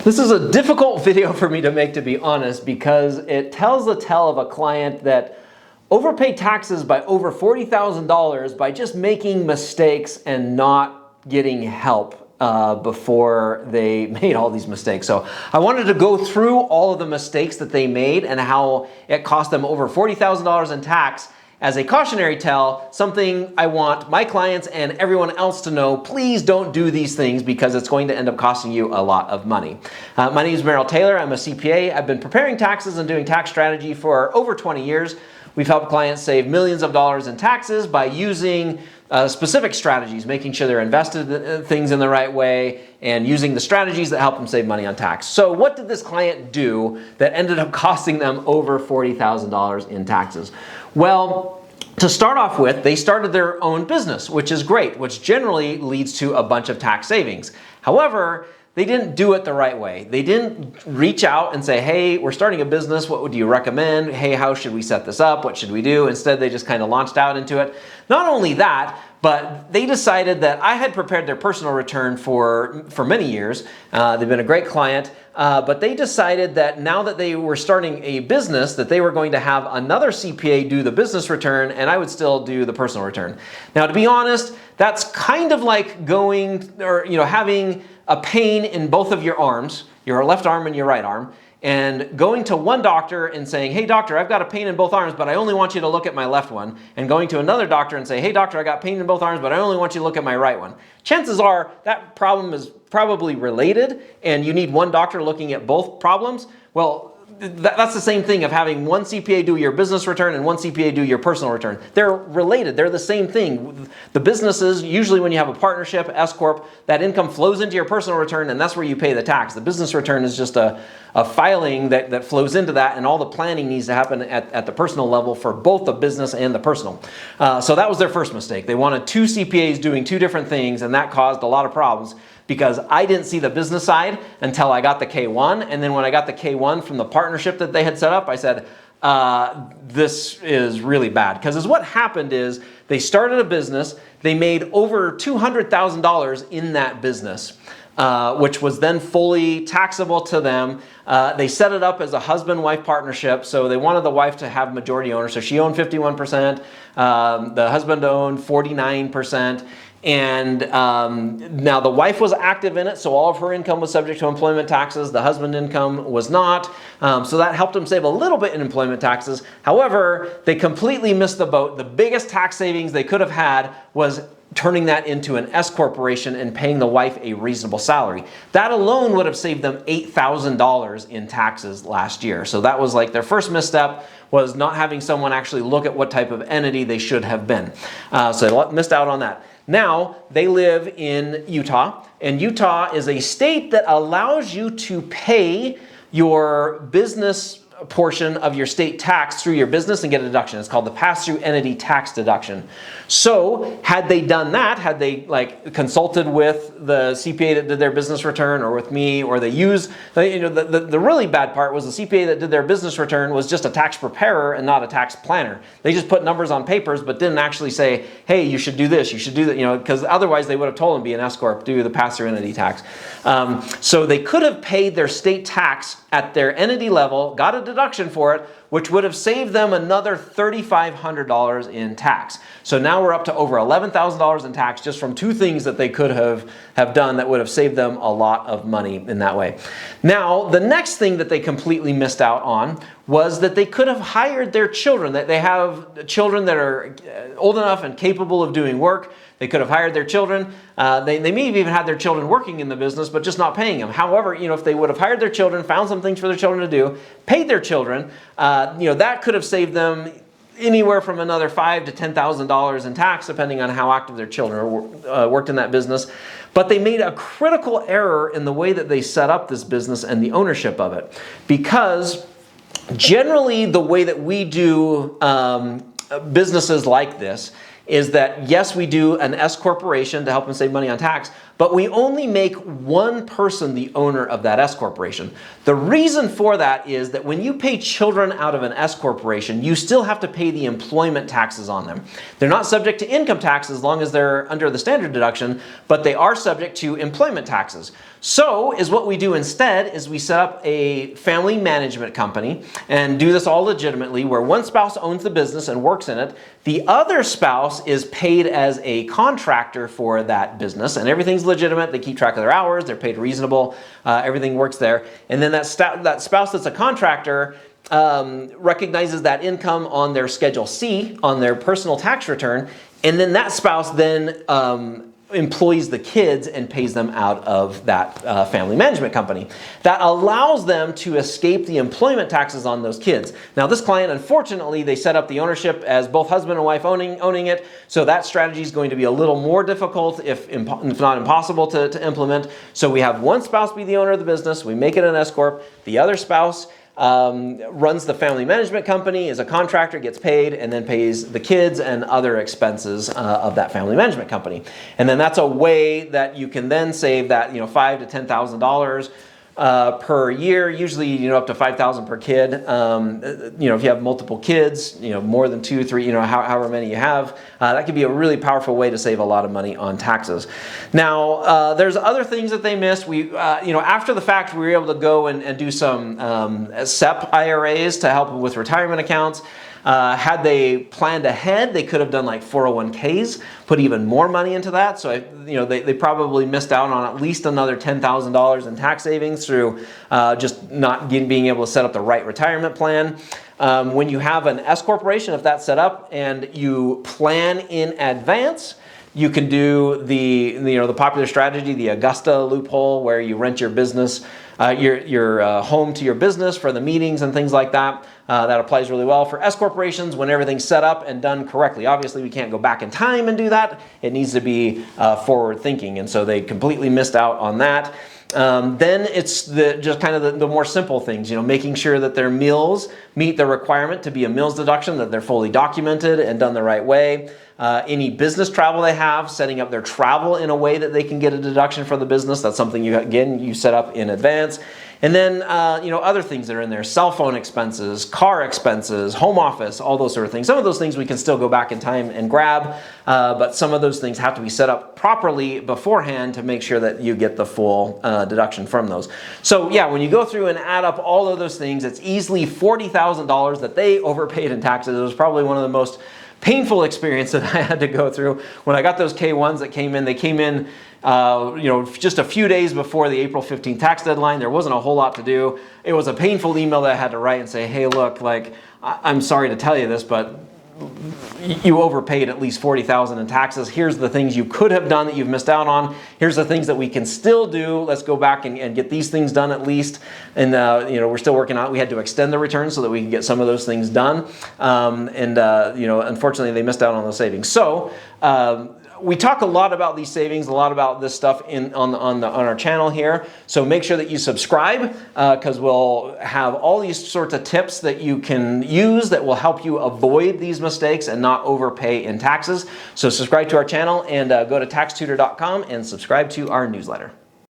This is a difficult video for me to make, to be honest, because it tells the tale of a client that overpaid taxes by over $40,000 by just making mistakes and not getting help before they made all these mistakes. So I wanted to go through all of the mistakes that they made and how it cost them over $40,000 in tax as a cautionary tale, something I want my clients and everyone else to know. Please don't do these things because it's going to end up costing you a lot of money. My name is Merrill Taylor. I'm a CPA. I've been preparing taxes and doing tax strategy for over 20 years. We've helped clients save millions of dollars in taxes by using specific strategies, making sure they're invested in things in the right way and using the strategies that help them save money on tax. So what did this client do that ended up costing them over $40,000 in taxes? Well, to start off with, they started their own business, which is great, which generally leads to a bunch of tax savings. However, they didn't do it the right way. They didn't reach out and say, hey, we're starting a business. What would you recommend? Hey, how should we set this up? What should we do? Instead, they just kind of launched out into it. Not only that, but they decided that I had prepared their personal return for many years. They've been a great client, but they decided that now that they were starting a business, that they were going to have another CPA do the business return and I would still do the personal return. Now, to be honest, that's kind of like going or having a pain in both of your arms, your left arm and your right arm, and going to one doctor and saying, hey doctor, I've got a pain in both arms, but I only want you to look at my left one, and going to another doctor and say, hey doctor, I got pain in both arms, but I only want you to look at my right one. Chances are that problem is probably related and you need one doctor looking at both problems. Well, that's the same thing of having one CPA do your business return and one CPA do your personal return. They're related. They're the same thing. The businesses, usually when you have a partnership, S-corp, that income flows into your personal return and that's where you pay the tax. The business return is just a filing that flows into that, and all the planning needs to happen at the personal level for both the business and the personal. So that was their first mistake. They wanted two CPAs doing two different things, and that caused a lot of problems because I didn't see the business side until I got the K1. And then when I got the K1 from the partnership that they had set up, I said, this is really bad. Because what happened is they started a business, they made over $200,000 in that business. Which was then fully taxable to them. They set it up as a husband-wife partnership, so they wanted the wife to have majority ownership. So she owned 51%, the husband owned 49%, and now the wife was active in it, so all of her income was subject to employment taxes. The husband income was not, so that helped them save a little bit in employment taxes. However, they completely missed the boat. The biggest tax savings they could have had was turning that into an S corporation and paying the wife a reasonable salary. That alone would have saved them $8,000 in taxes last year. So that was like their first misstep, was not having someone actually look at what type of entity they should have been. So they missed out on that. Now they live in Utah, and Utah is a state that allows you to pay your business portion of your state tax through your business and get a deduction. It's called the pass-through entity tax deduction. So had they done that, had they consulted with the CPA that did their business return or with me, or they used, the really bad part was the CPA that did their business return was just a tax preparer and not a tax planner. They just put numbers on papers but didn't actually say, hey, you should do this, you should do that, because otherwise they would have told them be an S-corp, do the pass-through entity tax. So they could have paid their state tax at their entity level, got a deduction for it, which would have saved them another $3,500 in tax. So now we're up to over $11,000 in tax just from two things that they could have done that would have saved them a lot of money in that way. Now, the next thing that they completely missed out on was that they could have hired their children, that they have children that are old enough and capable of doing work. They could have hired their children. They may have even had their children working in the business, but just not paying them. However, if they would have hired their children, found some things for their children to do, paid their children, that could have saved them anywhere from another $5,000 to $10,000 in tax, depending on how active their children worked in that business. But they made a critical error in the way that they set up this business and the ownership of it, because generally the way that we do businesses like this is that yes, we do an S corporation to help them save money on tax, but we only make one person the owner of that S corporation. The reason for that is that when you pay children out of an S corporation, you still have to pay the employment taxes on them. They're not subject to income tax as long as they're under the standard deduction, but they are subject to employment taxes. So is what we do instead is we set up a family management company and do this all legitimately, where one spouse owns the business and works in it. The other spouse is paid as a contractor for that business, and everything's legitimate. They keep track of their hours, they're paid reasonable, everything works there. And then that spouse that's a contractor recognizes that income on their Schedule C, on their personal tax return, and then that spouse then employs the kids and pays them out of that family management company. That allows them to escape the employment taxes on those kids. Now this client, unfortunately, they set up the ownership as both husband and wife owning it, so that strategy is going to be a little more difficult, if not impossible to implement. So we have one spouse be the owner of the business, we make it an S-corp, the other spouse runs the family management company, is a contractor, gets paid, and then pays the kids and other expenses of that family management company. And then that's a way that you can then save that $5,000 to $10,000 per year, usually up to $5,000 per kid. If you have multiple kids, more than 2, 3, however many you have, that could be a really powerful way to save a lot of money on taxes. Now, there's other things that they missed. We, after the fact, we were able to go and do some SEP IRAs to help with retirement accounts. Had they planned ahead, they could have done like 401ks, put even more money into that. So, they probably missed out on at least another $10,000 in tax savings through just not being able to set up the right retirement plan. When you have an S corporation, if that's set up and you plan in advance, you can do the popular strategy, the Augusta loophole, where you rent your business, your home to your business for the meetings and things like that. That applies really well for S corporations when everything's set up and done correctly. Obviously, we can't go back in time and do that. It needs to be forward thinking, and so they completely missed out on that. Then it's just kind of the more simple things, making sure that their meals meet the requirement to be a meals deduction, that they're fully documented and done the right way. Any business travel they have, setting up their travel in a way that they can get a deduction for the business. That's something you set up in advance. And then, other things that are in there, cell phone expenses, car expenses, home office, all those sort of things. Some of those things we can still go back in time and grab, but some of those things have to be set up properly beforehand to make sure that you get the full deduction from those. So yeah, when you go through and add up all of those things, it's easily $40,000 that they overpaid in taxes. It was probably one of the most painful experience that I had to go through. When I got those K-1s that came in, they came in just a few days before the April 15th tax deadline. There wasn't a whole lot to do. It was a painful email that I had to write and say, hey, look, I'm sorry to tell you this, but you overpaid at least $40,000 in taxes. Here's the things you could have done that you've missed out on. Here's the things that we can still do. Let's go back and get these things done at least. And we're still working on it. We had to extend the return so that we can get some of those things done. Unfortunately, they missed out on those savings. So we talk a lot about these savings, a lot about this stuff on our channel here. So make sure that you subscribe, because we'll have all these sorts of tips that you can use that will help you avoid these mistakes and not overpay in taxes. So subscribe to our channel and go to taxtutor.com and subscribe to our newsletter.